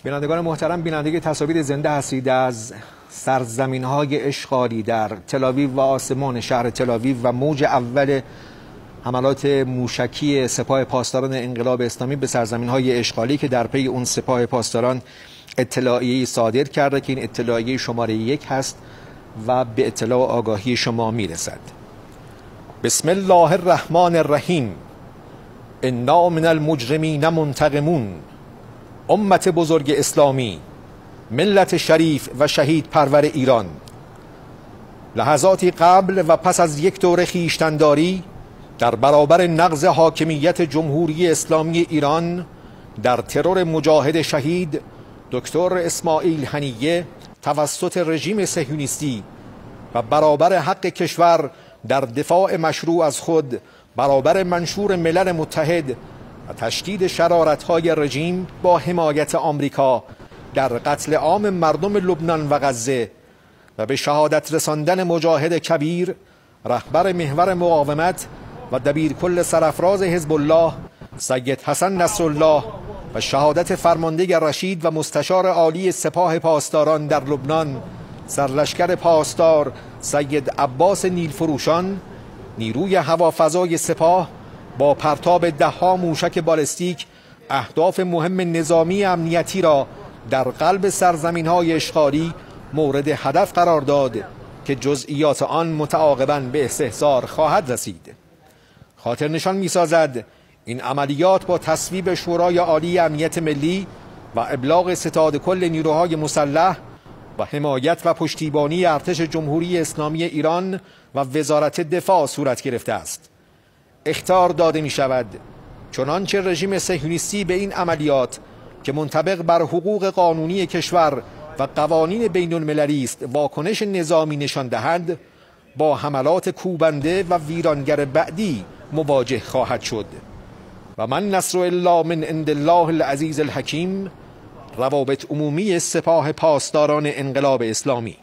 بینندگان محترم، بیننده تصاویر زنده هستید از سرزمین‌های اشغالی در تل‌آویو و آسمان شهر تل‌آویو و موج اول حملات موشکی سپاه پاسداران انقلاب اسلامی به سرزمین‌های اشغالی که در پی اون سپاه پاسداران اطلاعیه‌ای صادر کرده که این اطلاعیه شماره 1 هست و به اطلاع و آگاهی شما میرسد. بسم الله الرحمن الرحیم. انا من المجرمین منتقمون. امت بزرگ اسلامی، ملت شریف و شهید پرور ایران، لحظاتی قبل و پس از یک دوره خویشتن‌داری در برابر نقض حاکمیت جمهوری اسلامی ایران در ترور مجاهد شهید دکتر اسماعیل هنیه توسط رژیم صهیونیستی و برابر حق کشور در دفاع مشروع از خود برابر منشور ملل متحد و تشدید شرارت‌های رژیم با حمایت آمریکا در قتل عام مردم لبنان و غزه و به شهادت رساندن مجاهد کبیر رهبر محور مقاومت و دبیرکل سرافراز حزب الله سید حسن نصرالله و شهادت فرمانده رشید و مستشار عالی سپاه پاسداران در لبنان سرلشکر پاسدار سید عباس نیلفروشان، نیروی هوافضای سپاه با پرتاب 10 موشک بالستیک اهداف مهم نظامی امنیتی را در قلب سرزمین‌های اشغالی مورد هدف قرار داد که جزئیات آن متعاقباً به استحضار خواهد رسید. خاطر نشان می‌سازد این عملیات با تصویب شورای عالی امنیت ملی و ابلاغ ستاد کل نیروهای مسلح و حمایت و پشتیبانی ارتش جمهوری اسلامی ایران و وزارت دفاع صورت گرفته است. اخطار داده می شود چنانچه رژیم صهیونیستی به این عملیات که منطبق بر حقوق قانونی کشور و قوانین بین المللی است واکنش نظامی نشان دهد، با حملات کوبنده و ویرانگر بعدی مواجه خواهد شد. و من نصر الا من عند الله العزیز الحکیم. روابط عمومی سپاه پاسداران انقلاب اسلامی.